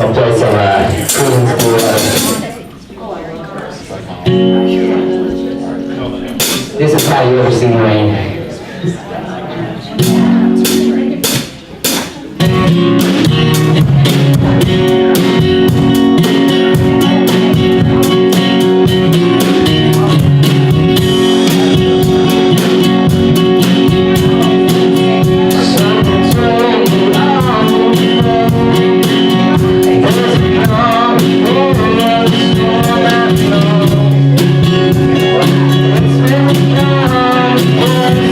I'm playing some cruising school. This is how you ever seen rain. It's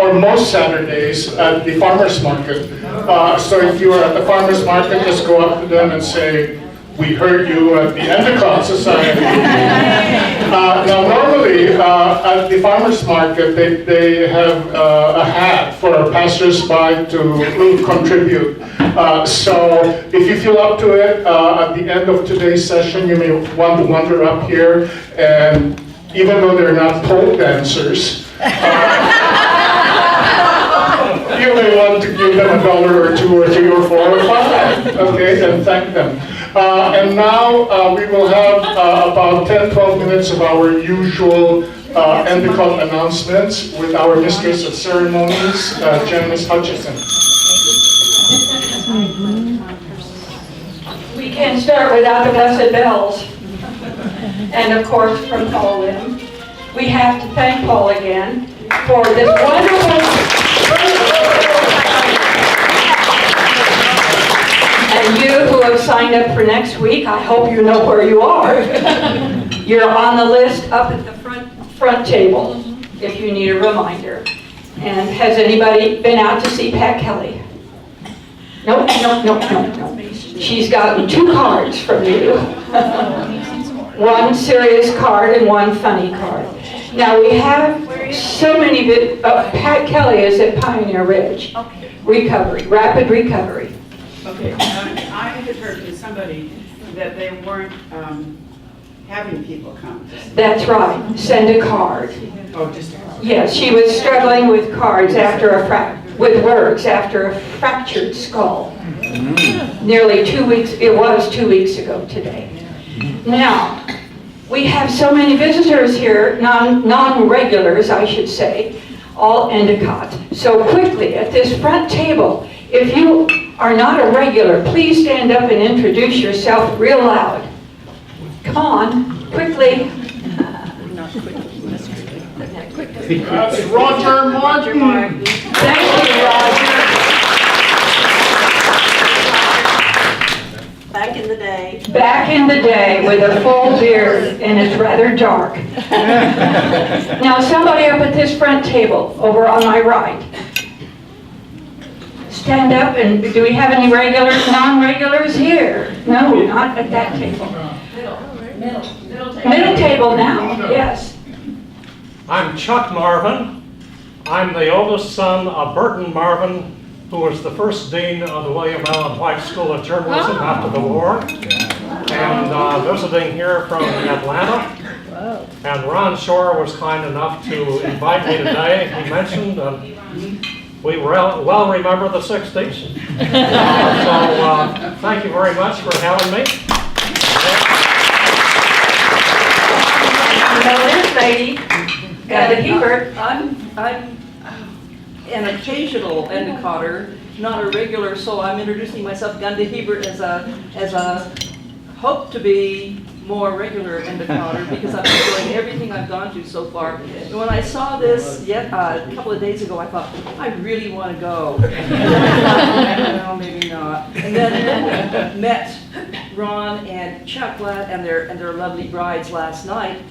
or most Saturdays at the farmer's market. So if you are at the farmer's market, just go up to them and say, "We heard you at the Endacott Society." Now normally at the farmer's market, they have a hat for passers-by to contribute. So if you feel up to it, at the end of today's session, you may want to wander up here, and even though they're not pole dancers, you may want to give them $1 or $2 or $3 or $4 or $5, okay, and thank them. And now we will have about 10-12 minutes of our usual Endacott announcements with our Mistress of Ceremonies, Janis Hutchison. We can't start without the blessed bells. And of course, from Paul Lim. We have to thank Paul again for this wonderful. And you who have signed up for next week, I hope you know where you are. You're on the list up at the front table if you need a reminder. And has anybody been out to see Pat Kelly? Nope. She's gotten 2 cards from you. One serious card and one funny card. Now we have so many, Pat Kelly is at Pioneer Ridge. Recovery, rapid recovery. Okay, I had heard from somebody that they weren't having people come. That's right, send a card. Oh, just. Yes, she was struggling with cards after with words after a fractured skull. Nearly 2 weeks, it was 2 weeks ago today. Now, we have so many visitors here, non-regulars I should say, all Endacott. So quickly, at this front table, if you are not a regular, please stand up and introduce yourself real loud. Come on, quickly. That's Roger Martin. Thank you, Roger. Back in the day. Back in the day with a full beard and it's rather dark. Now somebody up at this front table over on my right. Stand up, and do we have any regulars, non-regulars here? No, not at that table. Middle table now, yes. I'm Chuck Marvin. I'm the oldest son of Burton Marvin, who was the first dean of the William Allen White School of Journalism after the war, and visiting here from Atlanta. And Ron Shore was kind enough to invite me today. He mentioned we well remember the 60s. So thank you very much for having me. Now this lady, got a Hebert. I'm an occasional Endacotter, not a regular, so I'm introducing myself, Gunda Hebert, as a hope to be more regular Endacotter because I'm enjoying everything I've gone to so far. And when I saw this a couple of days ago, I thought, I really want to go. No, maybe not. And then met Ron and Chuck and their lovely brides last night.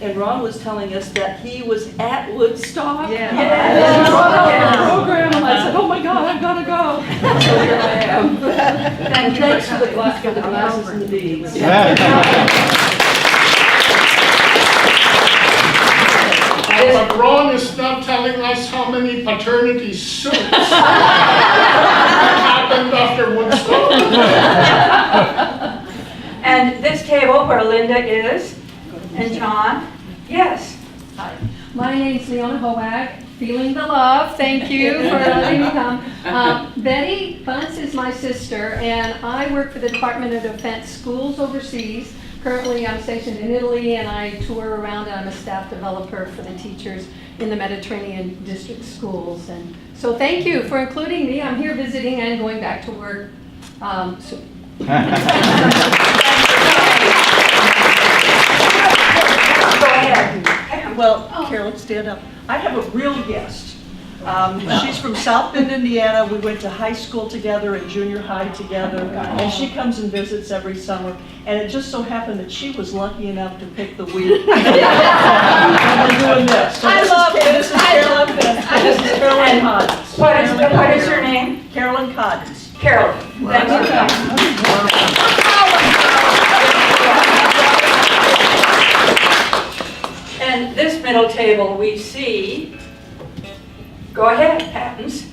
And Ron was telling us that he was at Woodstock. Yeah. Yes. Program, and I said, "Oh my God, I've got to go." So here I am. And thanks for the glasses and the beads. But Ron is not telling us how many paternity suits happened after Woodstock. And this table where Linda is, and John, yes. Hi, my name's Leona Hoag, feeling the love, thank you for letting me come. Betty Bunce is my sister, and I work for the Department of Defense schools overseas. Currently I'm stationed in Italy, and I tour around, and I'm a staff developer for the teachers in the Mediterranean district schools. And so thank you for including me. I'm here visiting and going back to work soon. Go ahead. Well, Carolyn, stand up. I have a real guest. She's from South Bend, Indiana. We went to high school together and junior high together, and she comes and visits every summer. And it just so happened that she was lucky enough to pick the week. And we're doing this. So I love this. this. This is Carolyn. This is Carolyn Coddins. What is her name? Carolyn Coddins. Carol. Thanks for coming. And this middle table we see, go ahead, Pattons.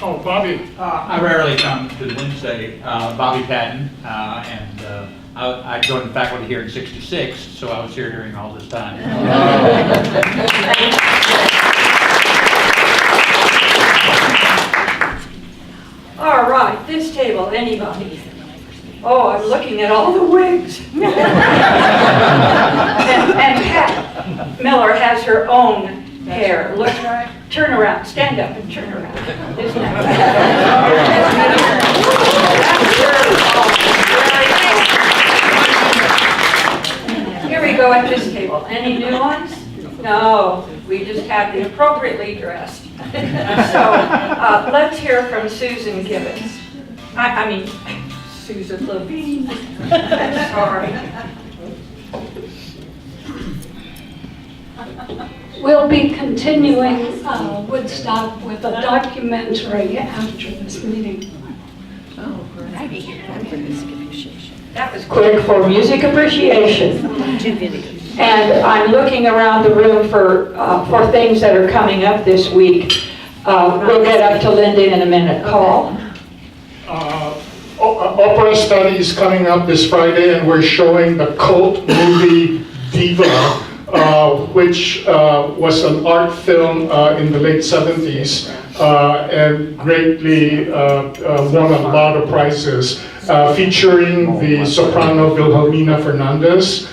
Oh, Bobby. I rarely come to the Wednesday, Bobby Patton, and I joined the faculty here in '66, so I was here during all this time. All right, this table, anybody? Oh, I'm looking at all the wigs. and Pat Miller has her own hair. Look, turn around, stand up and turn around. Isn't that Here we go at this table. Any new ones? No, we just have the appropriately dressed. So let's hear from Susan Gibbons. I mean, Susan Levine. Sorry. We'll be continuing Woodstock with a documentary after this meeting. That was quick for music appreciation. And I'm looking around the room for things that are coming up this week. We'll get up to Linda in a minute. Paul? Opera Study is coming up this Friday, and we're showing the cult movie Diva, which was an art film in the late 70s and greatly won a lot of prizes, featuring the soprano Wilhelmina Fernandez.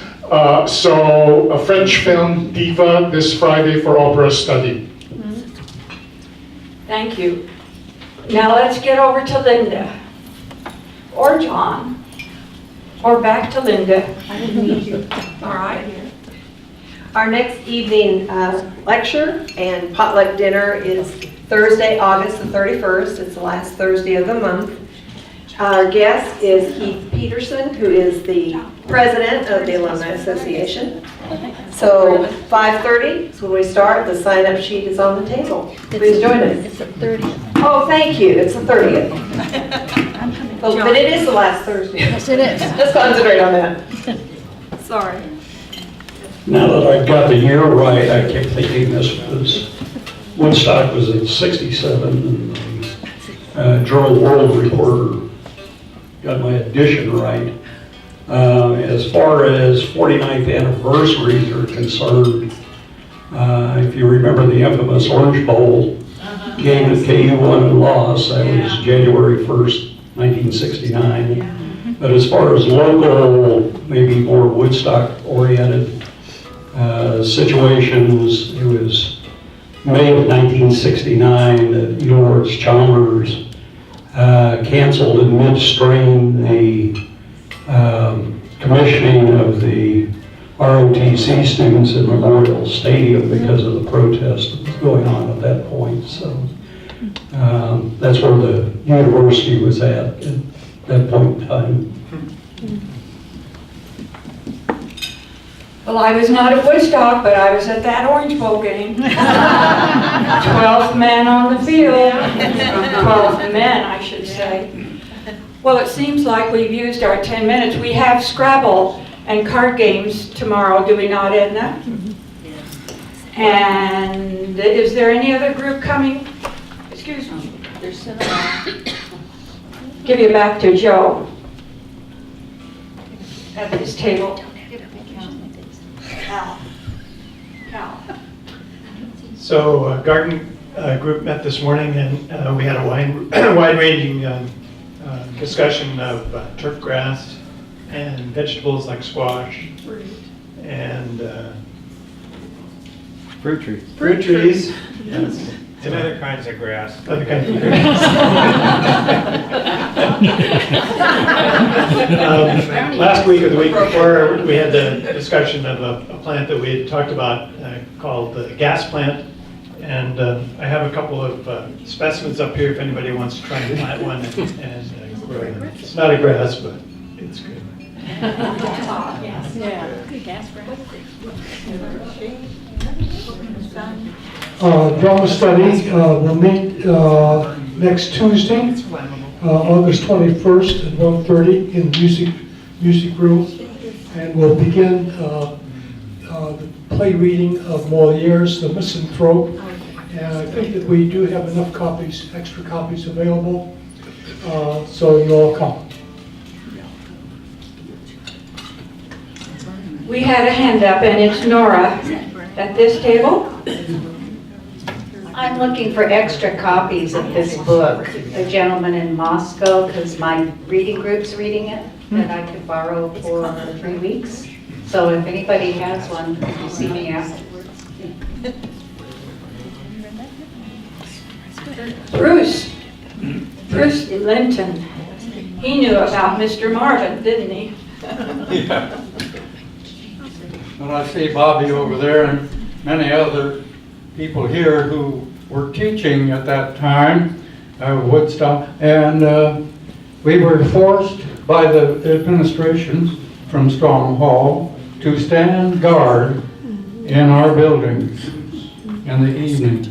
So a French film, Diva, this Friday for Opera Study. Thank you. Now let's get over to Linda. Or John. Or back to Linda. I didn't need you. All right. Our next evening lecture and potluck dinner is Thursday, August the 31st. It's the last Thursday of the month. Our guest is Keith Peterson, who is the president of the Alumni Association. So 5:30 is when we start. The sign-up sheet is on the table. Please join us. It's the 30th. Oh, thank you. It's the 30th. But it is the last Thursday. Yes, it is. Let's concentrate on that. Sorry. Now that I've got the year right, I kept thinking this was, Woodstock was in '67, and Journal World Reporter got my edition right. As far as 49th anniversaries are concerned, if you remember the infamous Orange Bowl game that KU won and lost, that was January 1st, 1969. But as far as local, maybe more Woodstock-oriented situations, it was May of 1969 that George Chalmers canceled in midstream the commissioning of the ROTC students in Memorial Stadium because of the protest that was going on at that point. So that's where the university was at that point in time. Well, I was not at Woodstock, but I was at that Orange Bowl game. 12th man on the field. 12th men, I should say. Well, it seems like we've used our 10 minutes. We have Scrabble and card games tomorrow, do we not, Edna? And is there any other group coming? Excuse me. Give you back to Joe at this table. Cal. So garden group met this morning, and we had a wide-ranging discussion of turf grass and vegetables like squash and Fruit trees. fruit trees. Yes. And other kinds of grass. Other kinds of grass. Last week or the week before, we had the discussion of a plant that we had talked about called the gas plant. And I have a couple of specimens up here if anybody wants to try and plant one and grow them. It's not a grass, but it's good. Drama study will meet next Tuesday, August 21st at 1:30 in the music room, and we'll begin the play reading of Moliere's The Misanthrope. And I think that we do have enough copies, extra copies available, so you all come. We had a hand up, and it's Nora at this table. I'm looking for extra copies of this book, A Gentleman in Moscow, because my reading group's reading it, that I could borrow for 3 weeks. So if anybody has one, could you see me afterwards? Bruce Linton. He knew about Mr. Marvin, didn't he? Yeah. When I see Bobby over there and many other people here who were teaching at that time, Woodstock, and we were forced by the administration from Strong Hall to stand guard in our buildings in the evening.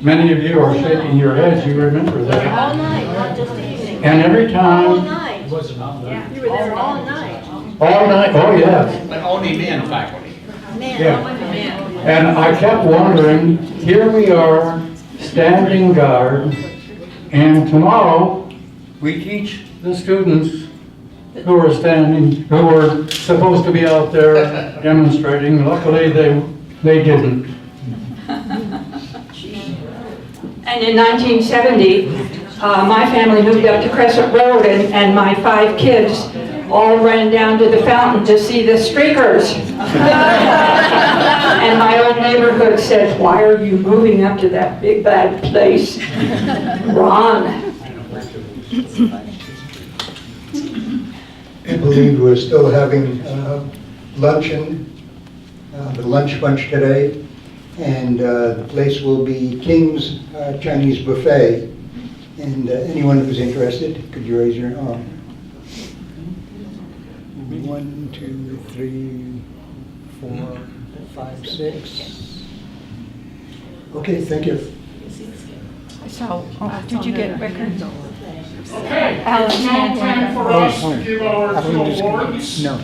Many of you are shaking your heads, you remember that. All night, not just evening. And every time... All night. Yeah, you were there all night. All night, oh yes. But only men faculty. Yeah. And I kept wondering, here we are, standing guard, and tomorrow we teach the students who are who were supposed to be out there demonstrating. Luckily, they didn't. And in 1970, my family moved up to Crescent Road, and my 5 kids all ran down to the fountain to see the streakers. And my own neighborhood said, "Why are you moving up to that big bad place? Ron." I believe we're still having luncheon, the lunch bunch today, and the place will be King's Chinese Buffet. And anyone who's interested, could you raise your arm? 1, 2, 3, 4, 5, 6. Okay, thank you. So, did you get records? Okay, it's now time for us to give our awards. No.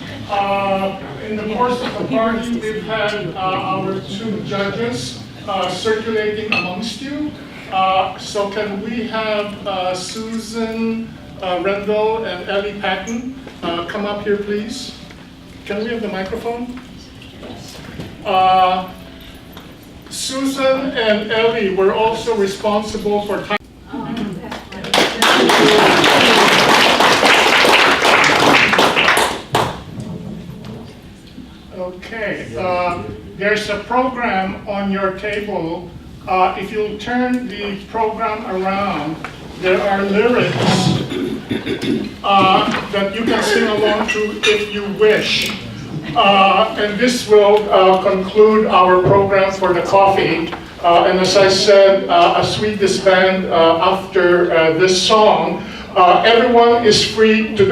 In the course of the party, we've had our 2 judges circulating amongst you. So can we have Susan Rendell and Ellie Patton come up here, please? Can we have the microphone? Susan and Ellie were also responsible for time. Okay, there's a program on your table. If you'll turn the program around, there are lyrics that you can sing along to if you wish. And this will conclude our program for the coffee. And as I said, as we disband after this song, everyone is free to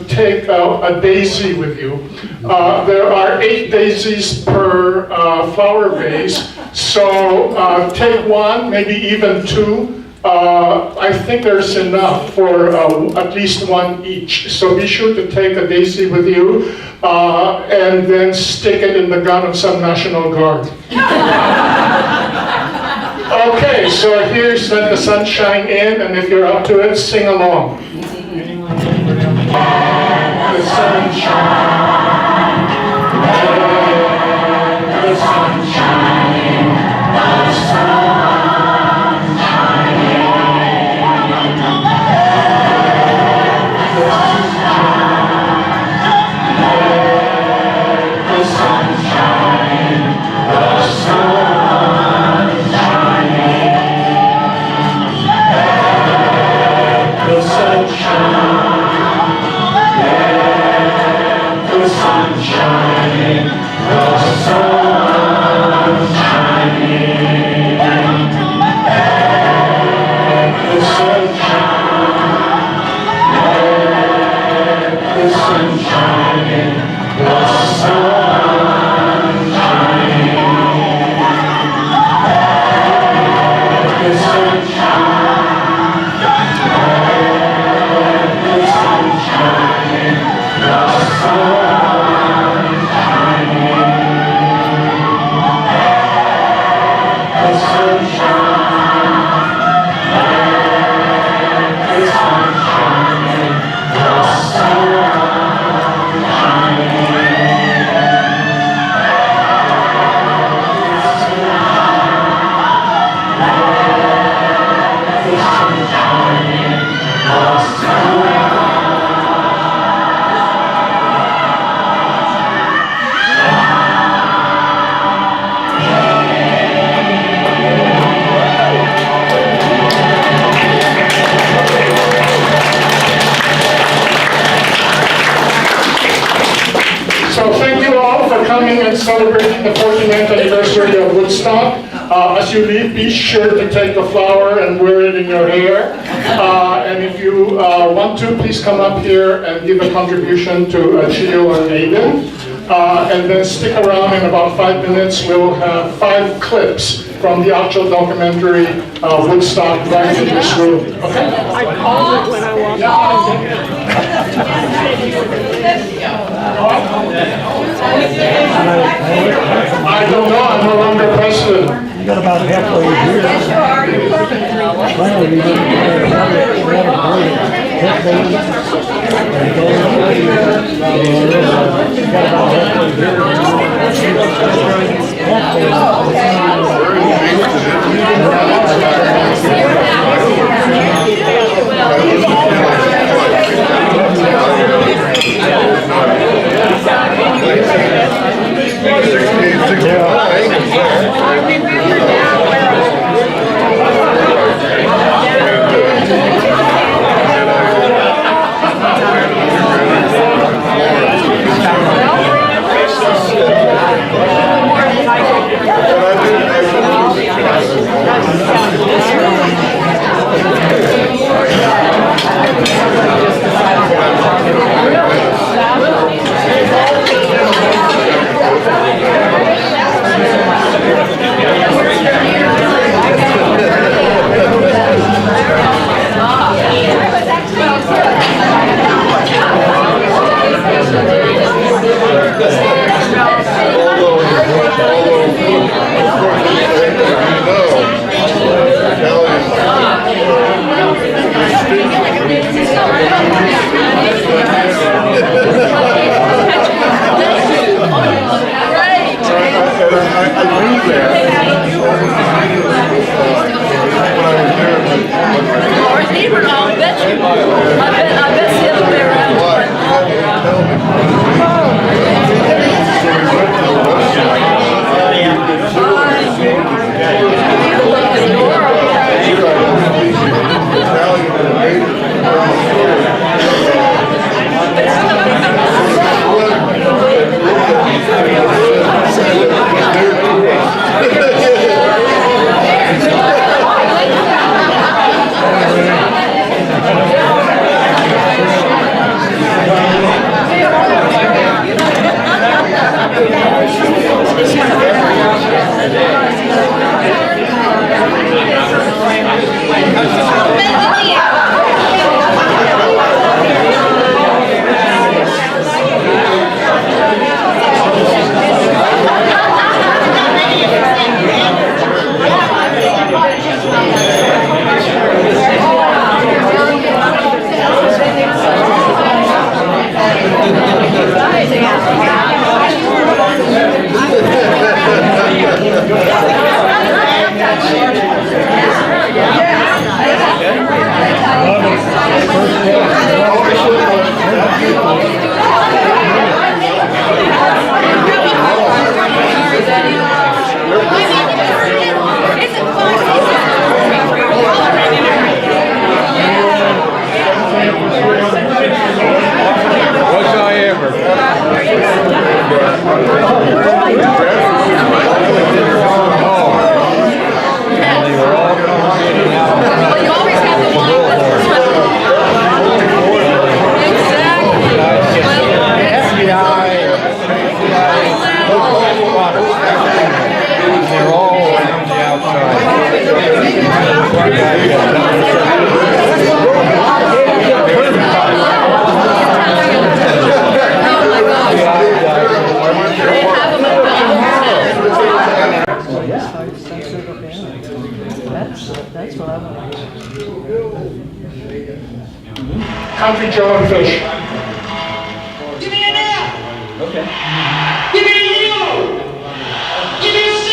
take a daisy with you. There are 8 daisies per flower vase, so take 1, maybe even 2. I think there's enough for at least 1 each. So be sure to take a daisy with you and then stick it in the gun of some National Guard. Okay, so here's Let the Sunshine In, and if you're up to it, sing along. Let the sunshine, let the sunshine in, the sunshine in. Let the sunshine, the sunshine in. The sunshine, let the sunshine in, the sunshine in. So thank you all for coming and celebrating the 49th anniversary of Woodstock. As you leave, be sure to take a flower and wear it in your hair. And if you want to, please come up here and give a contribution to Chio and Aiden. And then stick around in about 5 minutes. We'll have 5 clips from the actual documentary Woodstock right in this room. Okay? I called it when I walked in. I don't know, I'm no longer president. You got about halfway here. Yes, Thank you. Country Joe and Fish. Give me an F. Okay. Give me a U. Give me a C.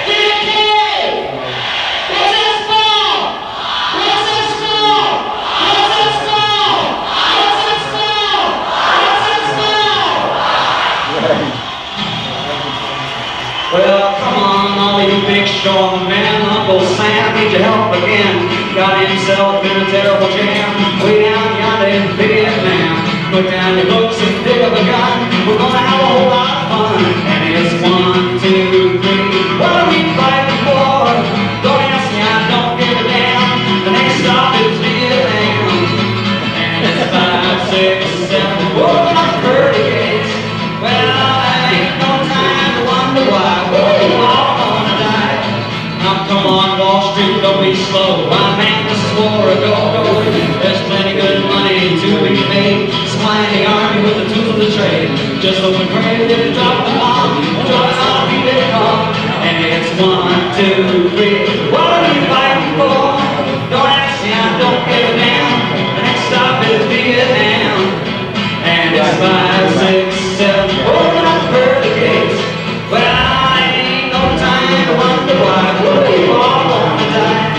Give me a K. What's that spell? What's that spell? What's that spell? What's that spell? What's that spell? Well, come on, all you big show men. Uncle Sam needs your help again. Got himself in a terrible jam. Way down yonder in Vietnam. Put down your books and pick up a gun. We're gonna have a whole lot of fun. And it's 1, 2, 3. What are we fighting for? Don't ask me, I don't give a damn. The next stop is Vietnam. And it's 5, 6, 7. Whoa, I'm 30 gates. Well, there ain't no time to wonder why. We're all gonna die. Now come on, Wall Street, don't be slow. My man, this is war a go-go. There's plenty good money to be made. Supplying the army with the tools of the trade. Just hope and pray that they drop the bomb. Drop it on me, they come. And it's 1, 2, 3. What are we fighting for? Don't ask me, I don't give a damn. The next stop is Vietnam. And it's 5, 6, 7. Open up pearly gates. Well, ain't no time to wonder why. We're all gonna die.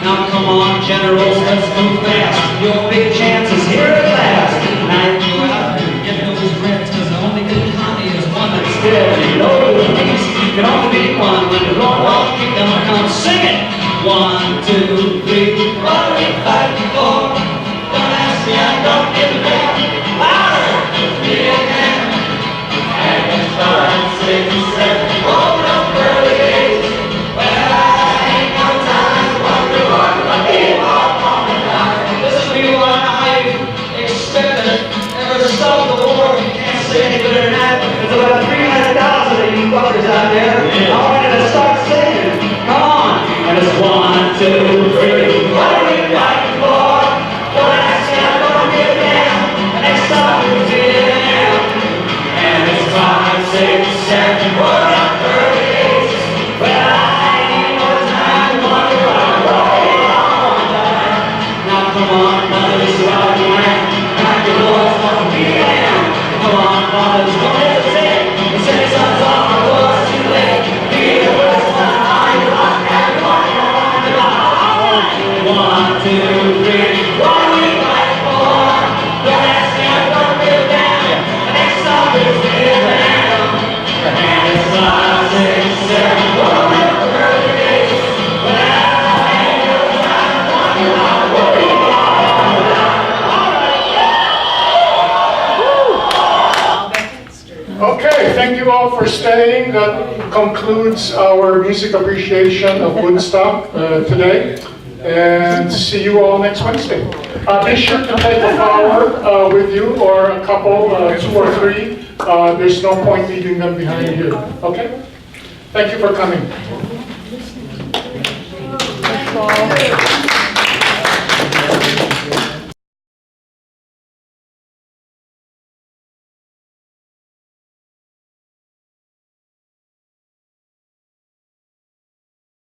Now come on, generals, let's move fast. Your big chance is here at last. Now you go out and get those reds, cause the only good honey is one that's dead. You know the peace can only be one. When the Lord won't keep them, come sing it. 1, 2, 3. What are we fighting for? Don't ask me, I don't give a damn. Louder! Vietnam. And it's 5, 6, 7. Open up early gates. Well, ain't no time to wonder why. But keep on coming down. This is me what I expected. Never stop the war. You can't say any better than that. There's about 300,000 of you fuckers out there. I wanted to start singing. Come on. And it's 1, 2, 3. What are we fighting for? Don't ask me, I don't give a damn. The next stop is Vietnam. And it's 5, 6, 7. We're up 30 days. Well, I ain't no time to wonder why. We're all gonna die. Now come on, mothers, out of land. Pack your boys for Vietnam. Come on, fathers, don't hesitate. The send your sons off before it's too late. Be the first one on your rock and one on the rock. 1, 2, 3. What are we fighting for? Don't ask me, I don't give a damn. The next stop is Vietnam. And it's 5, 6, 7. Open up the early gates. Well, ain't no time to wonder why. We're all gonna die. Okay, thank you all for staying. That concludes our music appreciation of Woodstock today. And see you all next Wednesday. Be sure to take a flower with you, or a couple, 2 or 3. There's no point leaving them behind here. Okay? Thank you for coming.